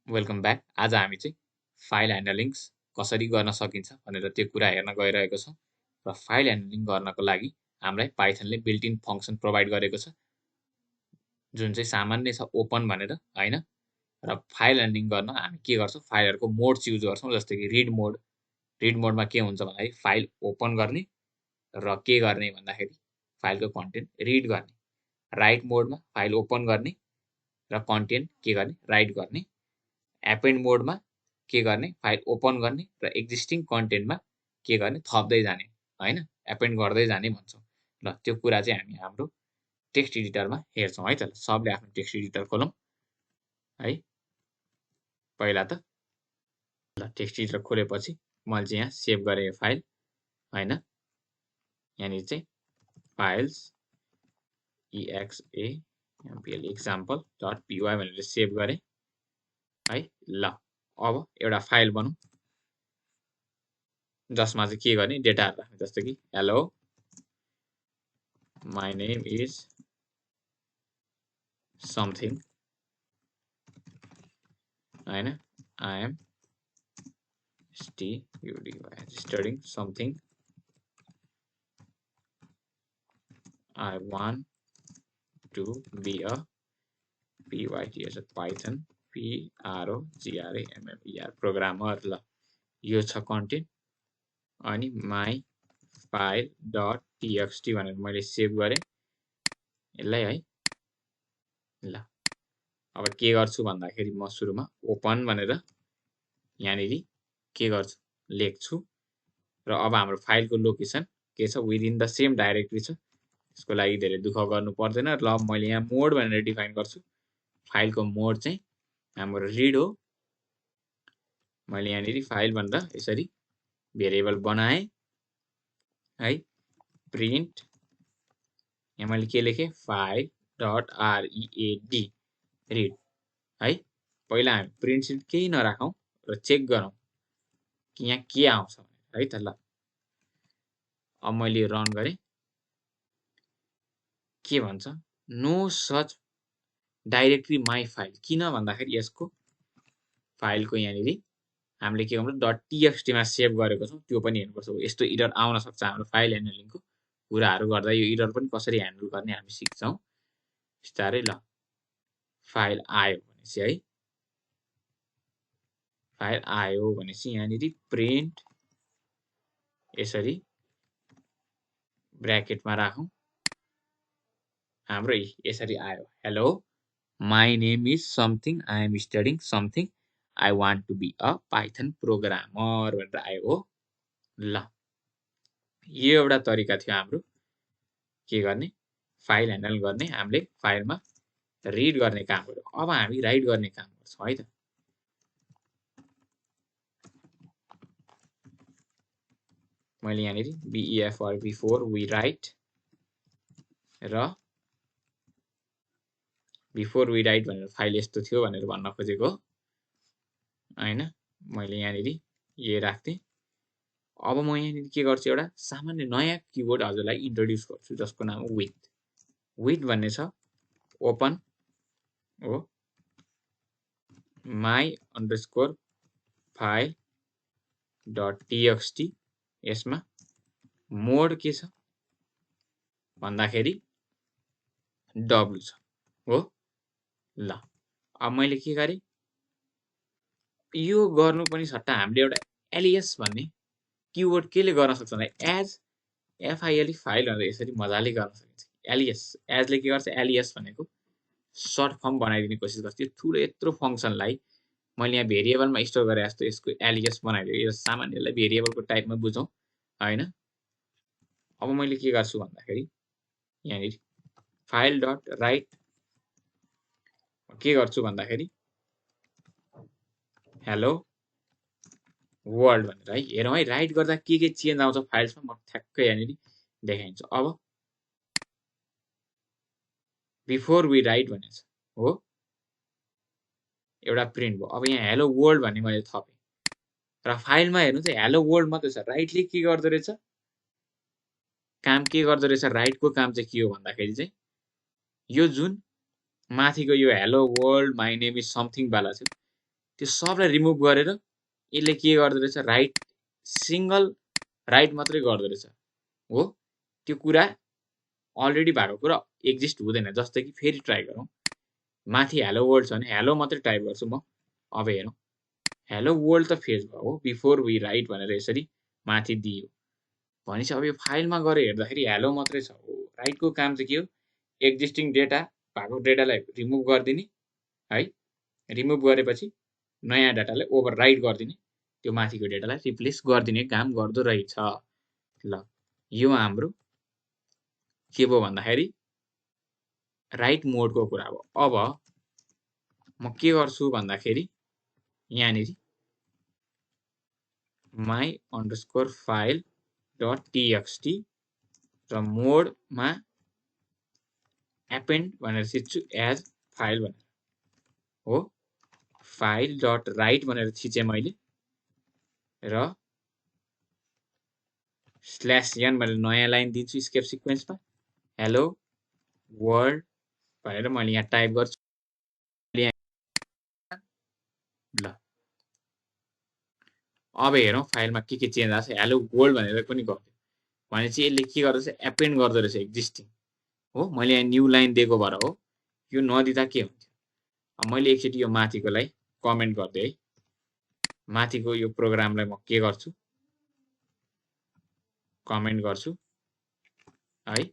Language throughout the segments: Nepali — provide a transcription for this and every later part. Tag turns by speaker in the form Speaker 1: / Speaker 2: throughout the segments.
Speaker 1: Welcome back. आज हामी चाहिँ फाइल ह्यान्डलिङ्स कसरी गर्न सकिन्छ भनेर त्यो कुरा हेर्न गइरहेको छौँ। र फाइल ह्यान्डलिङ गर्नको लागि हामीलाई पाइथनले बिल्ट इन फङ्सन प्रोभाइड गरेको छ, जुन चाहिँ सामान्य छ ओपन भनेर हैन। र फाइल ह्यान्डलिङ गर्न हामी के गर्छौँ, फाइलहरूको मोड युज गर्छौँ। जस्तै कि रिड मोडमा के हुन्छ भन्दाखेरि फाइल ओपन गर्ने र के गर्ने भन्दाखेरि फाइलको कन्टेन्ट रिड गर्ने। राइट मोडमा फाइल ओपन गर्ने र कन्टेन्ट के गर्ने, राइट गर्ने। एपेन्ड मोडमा के गर्ने, फाइल ओपन गर्ने र एक्जिस्टिङ कन्टेन्टमा के गर्ने, थप्दै जाने हैन, एपेन्ड गर्दै जाने भन्छौँ। ल त्यो कुरा चाहिँ हामी हाम्रो टेक्स्ट एडिटरमा हेर्छौँ है त। सबले आफ्नो टेक्स्ट एडिटर खोलौँ है। पहिला त ल टेक्स्ट एडिटर खोलेपछि मैले चाहिँ यहाँ सेभ गरेँ फाइल हैन। यहाँनिर चाहिँ फाइल्स example.py भनेर सेभ गरेँ है। ल अब एउटा फाइल बनाऊ जसमा चाहिँ के गर्ने, डेटाहरु राख्ने। जस्तो कि hello my name is something हैन, I am studying something, I want to be a Pvt Python PROGRAMMER programmer. ल यो छ कन्टेन्ट। अनि माई फाइल डट टीएक्सटी भनेर मैले सेभ गरेँ यसलाई है। ल अब के गर्छु भन्दाखेरि म सुरुमा ओपन भनेर यहाँनिर के गर्छु, लेख्छु। र अब हाम्रो फाइलको लोकेसन के छ, विदिन द सेम डाइरेक्टरी छ। यसको लागि धेरै दुःख गर्नु पर्दैन। ल मैले यहाँ मोड भनेर डिफाइन गर्छु। फाइलको मोड चाहिँ हाम्रो रिड हो। मैले यहाँनिर फाइल भनेर यसरी भेरिएबल बनाएँ है। प्रिन्ट यहाँ मैले के लेखेँ, फाइल डट READ रिड है। पहिला हामी प्रिन्ट सिट केही नराखौँ र चेक गरौँ कि यहाँ के आउँछ है त। ल अब मैले रन गरेँ, के भन्छ, no such directly my file. किन भन्दाखेरि यसको फाइलको यहाँनिर हामीले के गर्नु, डट टीएक्सटीमा सेभ गरेको छौँ, त्यो पनि हेर्नुपर्छ। यस्तो इरर आउन सक्छ हाम्रो फाइल ह्यान्डलिङको कुराहरू गर्दा। यो इरर पनि कसरी ह्यान्डल गर्ने हामी सिक्छौँ बिस्तारै। ल फाइल आयो भनेपछि है, फाइल आयो भनेपछि यहाँनिर प्रिन्ट यसरी ब्र्याकेटमा राखौँ, हाम्रो यसरी आयो, hello my name is something, I am studying something, I want to be a Python programmer भनेर आयो हो। ल यो एउटा तरिका थियो हाम्रो के गर्ने, फाइल ह्यान्डल गर्ने। हामीले फाइलमा रिड गर्ने काम गर्यो। अब हामी राइट गर्ने काम गर्छौँ है त। मैले यहाँनिर बिफोर वी राइट र बिफोर वी राइट भनेर फाइल यस्तो थियो भनेर भन्न खोजेको हैन। मैले यहाँनिर यो राख्थेँ। अब म यहाँनिर के गर्छु, एउटा सामान्य नयाँ किवर्ड हजुरलाई इन्ट्रोड्युस गर्छु जसको नाम हो विथ भन्ने छ। ओपन हो my underscore file dot TXT. यसमा मोड के छ भन्दाखेरि W छ हो। ल अब मैले के गरेँ, यो गर्नु पनि सट्टा हामीले एउटा एलियस भन्ने किवर्ड केले गर्न सक्छ भन्दा एज FILE फाइल भनेर यसरी मजाले गर्न सकिन्छ। एलियस, एजले के गर्छ, एलियस भनेको सर्ट फर्म बनाइदिने कोसिस गर्छ। यो ठुलो यत्रो फङ्सनलाई मैले यहाँ भेरिएबलमा स्टोर गरे जस्तो यसको एलियस बनाइदियो। यो सामान्यलाई भेरिएबलको टाइपमा बुझौँ हैन। अब मैले के गर्छु भन्दाखेरि यहाँनिर फाइल डट राइट के गर्छु भन्दाखेरि हेलो वर्ल्ड भनेर है। हेरौँ है राइट गर्दा के चेन्ज आउँछ फाइल्समा, म ठ्याक्कै यहाँनिर देखाइदिन्छु। अब बिफोर वी राइट भनेको छ हो, एउटा प्रिन्ट भयो। अब यहाँ हेलो वर्ल्ड भन्ने मैले थपेँ र फाइलमा हेर्नु चाहिँ हेलो वर्ल्ड मात्रै छ। राइटले के गर्दो रहेछ, काम के गर्दो रहेछ, राइटको काम चाहिँ के हो भन्दाखेरि चाहिँ यो जुन माथिको यो hello world my name is something वाला छ, त्यो सबलाई रिमुभ गरेर यसले के गर्दो रहेछ राइट सिंगल राइट मात्रै गर्दो रहेछ हो त्यो कुरा अलरेडी भएको कुरा एक्जिस्ट हुँदैन जस्तै कि फेरि ट्राई गरौँ माथि हेलो वर्ल्ड छ भने हेलो मात्रै टाइप गर्छु म अब हेरौँ हेलो वर्ल्ड त फेज भयो हो बिफोर वी राइट भनेर यसरी माथि दियो भनेपछि अब यो फाइलमा गएर हेर्दाखेरि हेलो मात्रै छ हो राइटको काम चाहिँ के हो एक्जिस्टिङ डेटा भएको डेटालाई रिमुभ गरिदिने है रिमुभ गरेपछि नयाँ डाटालाई ओभर राइट गरिदिने त्यो माथिको डेटालाई रिप्लेस गरिदिने काम गर्दो रहेछ ल यो हाम्रो के भयो भन्दाखेरि राइट मोडको कुरा हो अब म के गर्छु भन्दाखेरि यहाँनिर my underscore file dot txt र मोडमा append भनेर थिच्छु एज फाइल भनेर हो फाइल डट राइट भनेर थिचेँ मैले र स्ल्यास n भनेर नयाँ लाइन दिन्छु स्केप सिक्वेन्समा हेलो वर्ल्ड भनेर मैले यहाँ टाइप गर्छु ल अब हेरौँ फाइलमा के चेन्ज आएको छ हेलो वर्ल्ड भनेर पनि गर्यो भनेपछि यसले के गर्दो रहेछ एपेन्ड गर्दो रहेछ एक्जिस्टिङ हो मैले यहाँ न्यू लाइन दिएको भएर हो यो नदिँदा के हुन्थ्यो मैले एकचोटि यो माथिकोलाई कमेन्ट गर्दै है माथिको यो प्रोग्रामलाई म के गर्छु कमेन्ट गर्छु है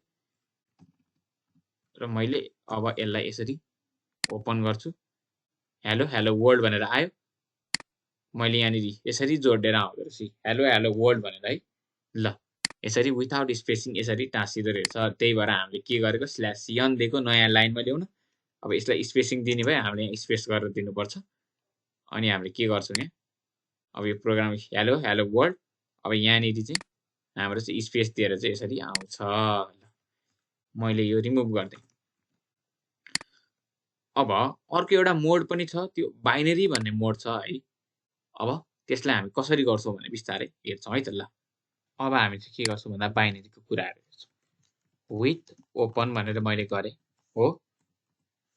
Speaker 1: र मैले अब यसलाई यसरी ओपन गर्छु हेलो हेलो वर्ल्ड भनेर आयो मैले यहाँनिर यसरी जोडेर आउँदो रहेछ हेलो हेलो वर्ल्ड भनेर है ल यसरी विथआउट स्पेसिङ यसरी टाँसिदो रहेछ त्यही भएर हामीले के गरेको स्ल्यास n दिएको नयाँ लाइनमा ल्याउन अब यसलाई स्पेसिङ दिने भए हामीले यहाँ स्पेस गरेर दिनुपर्छ अनि हामीले के गर्छौँ यहाँ अब यो प्रोग्राम हेलो हेलो वर्ल्ड अब यहाँनिर चाहिँ हाम्रो चाहिँ स्पेस दिएर चाहिँ यसरी आउँछ मैले यो रिमुभ गर्दै अब अर्को एउटा मोड पनि छ त्यो बाइनरी भन्ने मोड छ है अब त्यसलाई हामी कसरी गर्छौँ भने बिस्तारै हेर्छौँ है त ल अब हामी चाहिँ के गर्छौँ भन्दा बाइनरीको कुराहरू हेर्छौँ विथ ओपन भनेर मैले गरेँ हो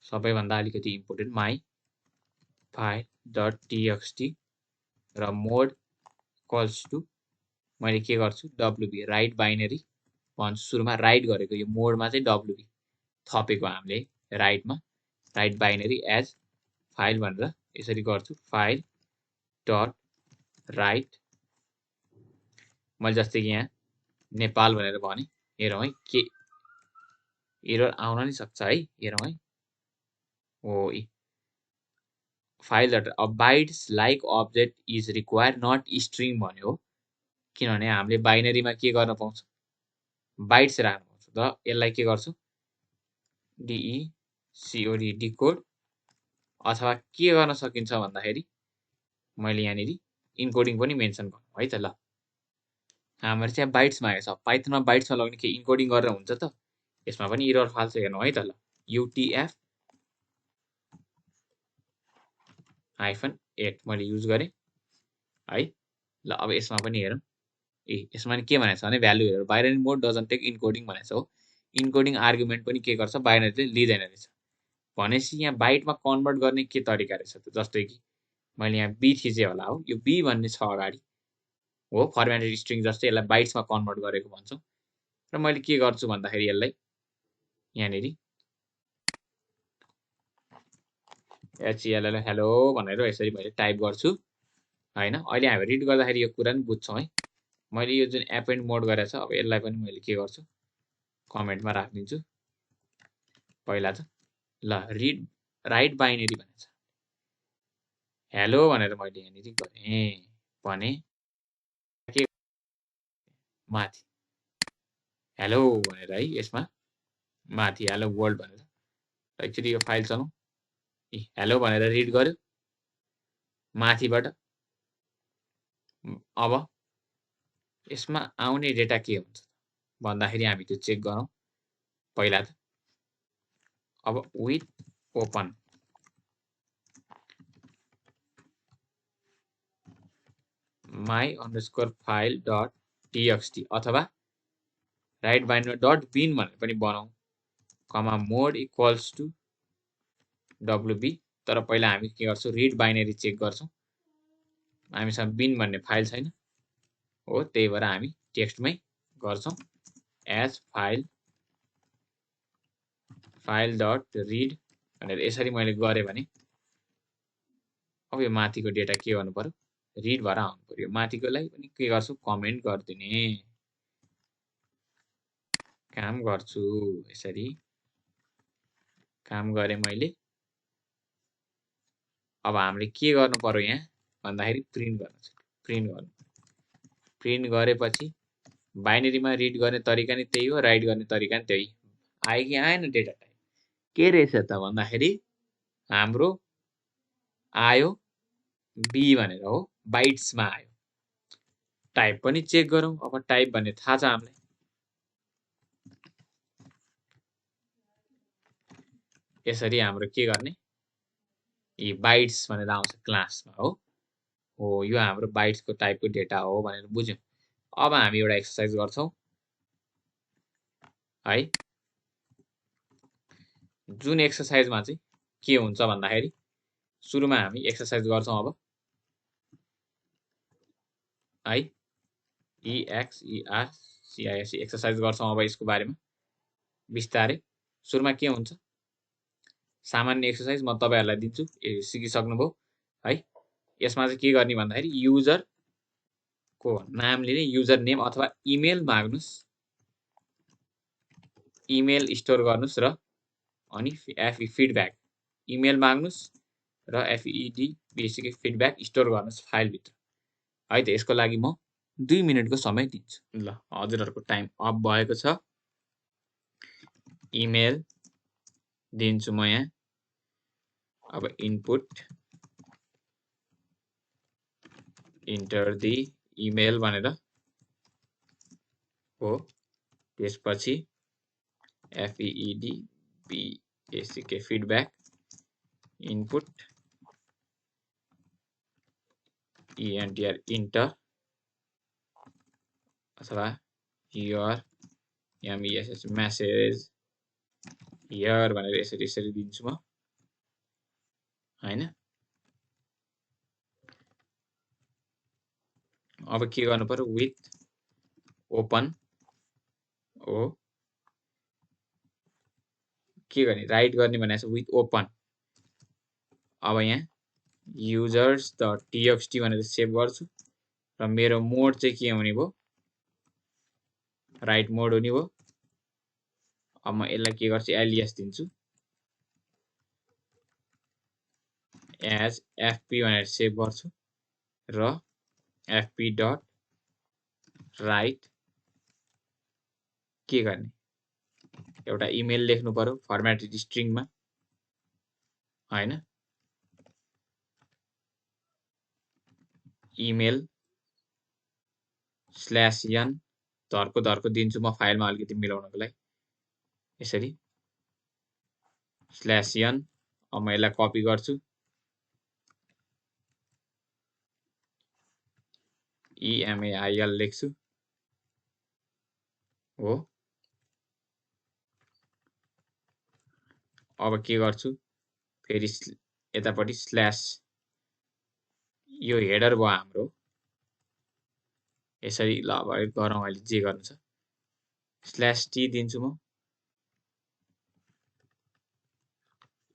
Speaker 1: सबैभन्दा अलिकति important my file dot txt र मोड इक्वल्स टु मैले के गर्छु wb राइट बाइनरी भन्छु सुरुमा राइट गरेको यो मोडमा चाहिँ wb थपेको हामीले राइटमा राइट बाइनरी एज फाइल भनेर यसरी गर्छु फाइल डट राइट मैले जस्तै कि यहाँ नेपाल भनेर भने हेरौँ है के एरर आउन नि सक्छ है हेरौँ है हो file dot a bytes like object is required not string भन्यो हो किनभने हामीले बाइनरीमा के गर्न पाउँछ बाइट्स राख्नु पाउँछ त यसलाई के गर्छु DECOD डिकोड अथवा के गर्न सकिन्छ भन्दाखेरि मैले यहाँनिर इन्कोडिङ पनि मेन्सन गर्नु है त ल हाम्रो चाहिँ बाइट्स मागेको छ पाइथनमा बाइट्समा लग्ने के इन्कोडिङ गरेर हुन्छ त यसमा पनि एरर फाल्छ हेर्नु है त ल UTF -8 मैले युज गरेँ है ल अब यसमा पनि हेरौँ यसमा के भनेको छ भने भ्यालु हेरौँ binary mode doesn't take encoding भनेको छ हो इन्कोडिङ आर्गुमेन्ट पनि के गर्छ बाइनरीले लिँदैन रहेछ भनेपछि यहाँ बाइटमा कन्भर्ट गर्ने के तरिका रहेछ त जस्तै कि मैले यहाँ बी थिचेँ होला हो यो बी भन्ने छ अगाडि हो फर्मेटेड स्ट्रिङ जस्तै यसलाई बाइट्समा कन्भर्ट गरेको भन्छौँ र मैले के गर्छु भन्दाखेरि यसलाई यहाँनिर HELL हेलो भनेर यसरी मैले टाइप गर्छु हैन अहिले हामी रिड गर्दाखेरि यो कुरा नि बुझ्छौँ है मैले यो जुन एपेन्ड मोड गरेको छ अब यसलाई पनि मैले के गर्छु कमेन्टमा राखिदिन्छु पहिला त ल रिड राइट बाइनरी भनेको छ हेलो भनेर मैले यहाँनिर गरेँ भने के माथि हेलो भनेर है यसमा माथि हेलो वर्ल्ड भनेर एकचोटि यो फाइल चलाउँ हेलो भनेर रिड गर्यो माथिबाट अब यसमा आउने डेटा के हुन्छ भन्दाखेरि हामी त्यो चेक गरौँ पहिला त अब with open my underscore file dot txt अथवा राइट बाइनरी डट बिन भनेर पनि बनाऊ कमा मोड इक्वल्स टु wb तर पहिला हामी के गर्छौं रिड बाइनरी चेक गर्छौं हामीसँग बिन भन्ने फाइल छैन हो त्यही भएर हामी टेक्स्टमै गर्छौं एज फाइल डट रिड भनेर यसरी मैले गरे भने अब यो माथिको डेटा के गर्नु पर्यो रिड भएर आउनु पर्यो माथिकोलाई पनि के गर्छु कमेन्ट गर्दिने काम गर्छु यसरी काम गरे मैले अब हामीले के गर्नु पर्यो यहाँ भन्दाखेरि प्रिन्ट गर्नु प्रिन्ट गरेपछि बाइनरीमा रिड गर्ने तरिका नि त्यही हो राइट गर्ने तरिका नि त्यही आयो कि आएन डेटा टाइप के रहेछ त भन्दाखेरि हाम्रो आयो बी भनेर हो बाइट्समा आयो टाइप पनि चेक गरौँ अब टाइप भन्ने थाहा छ हामीलाई यसरी हाम्रो के गर्ने यी बाइट्स भनेर आउँछ क्लासमा हो यो हाम्रो बाइट्सको टाइपको डेटा हो भनेर बुझ्यौं अब हामी एउटा एक्सरसाइज गर्छौं है जुन एक्सरसाइजमा चाहिँ के हुन्छ भन्दाखेरि सुरुमा हामी एक्सरसाइज गर्छौं अब है EXERCIS एक्सरसाइज गर्छौं अब यसको बारेमा बिस्तारै सुरुमा के हुन्छ सामान्य एक्सरसाइज म तपाईहरुलाई दिन्छु सिकिसक्नुभयो है यसमा चाहिँ के गर्ने भन्दाखेरि युजर को नाम लिने युजर नेम अथवा इमेल माग्नुस् इमेल स्टोर गर्नुस् र अनि एफई फिडब्याक इमेल माग्नुस् र FED बेसिक फिडब्याक स्टोर गर्नुस् फाइल भित्र है त यसको लागि म 2 मिनेटको समय दिन्छु ल हजुरहरुको टाइम अफ भएको छ इमेल दिन्छु म यहाँ अब इनपुट इन्टर दी इमेल भनेर हो त्यसपछि FED basic feedback input ENTR enter अथवा your MESS मेसेज here भनेर यसरी दिन्छु म हैन अब के गर्नु पर्यो विथ ओपन हो के गर्ने राइट गर्ने भनेको छ विथ ओपन अब यहाँ users.txt भनेर सेभ गर्छु र मेरो मोड चाहिँ के हुने भयो राइट मोड हुने भयो अब म यसलाई के गर्छु एलियास दिन्छु एज fp भनेर सेभ गर्छु र fp डट राइट के गर्ने एउटा इमेल लेख्नु पर्यो फर्मेटेड स्ट्रिङमा हैन इमेल /n धर्को दिन्छु म फाइलमा अलिकति मिलाउनको लागि यसरी /n अब म यसलाई कपी गर्छु EMAIL लेख्छु हो अब के गर्छु फेरि यतापटि स्ल्याश यो हेडर भयो हाम्रो यसरी ल अब गरौँ अहिले जे गर्नु छ /t दिन्छु म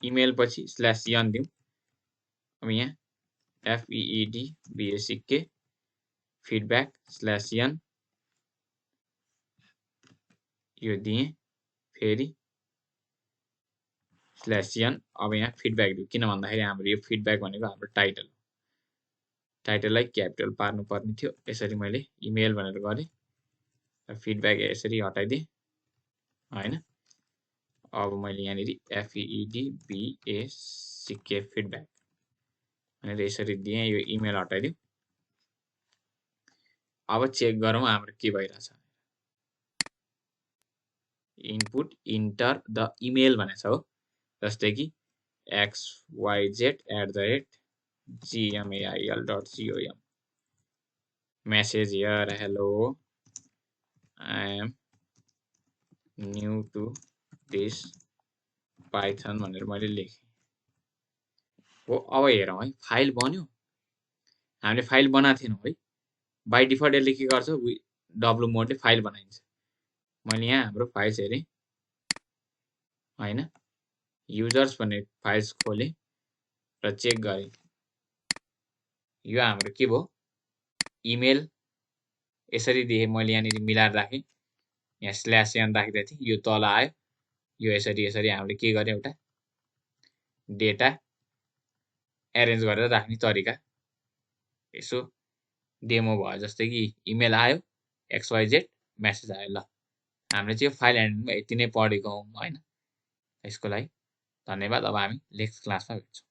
Speaker 1: इमेल पछि /n दिउँ अब यहाँ FED बेसिक फिडब्याक /n यो दिए फेरि /n अब यहाँ फिडब्याक दिउँ किन भन्दाखेरि हाम्रो यो फिडब्याक भनेको हाम्रो टाइटललाई क्यापिटल पार्नु पर्ने थियो यसरी मैले इमेल भनेर गरे फिडब्याक यसरी हटाइदिए हैन अब मैले यहाँनेरि FED बेसिक फिडब्याक भनेर यसरी दिए यो इमेल हटाइदिउँ अब चेक गरौँ हाम्रो के भइराछ इनपुट इन्टर द इमेल भनेछ हो जस्तै कि xyz@gmail.com message here hello I am new to this python भनेर मैले लेखेँ हो अब हेरौँ है फाइल बन्यो हामीले फाइल बनाएको थिएनौँ है बाइ डिफल्ट यसले के गर्छ डब्लु मोडले फाइल बनाइन्छ मैले यहाँ हाम्रो फाइल्स हेरेँ हैन युजर्स भन्ने फाइल्स खोलेँ र चेक गरेँ यो हाम्रो के भयो इमेल यसरी दिए मैले यहाँनिर मिलाएर राखेँ यहाँ /n राखिदिएको थिएँ यो तल आयो यो यसरी हामीले के गर्यो एउटा डेटा एरेन्ज गरेर राख्ने तरिका यसो डेमो भयो जस्तै कि इमेल आयो XYZ मेसेज आयो ल हामीले चाहिँ फाइल ह्यान्डलिङमा यति नै पढेको हौँ हैन यसको लागि धन्यवाद अब हामी नेक्स्ट क्लासमा भेट्छौँ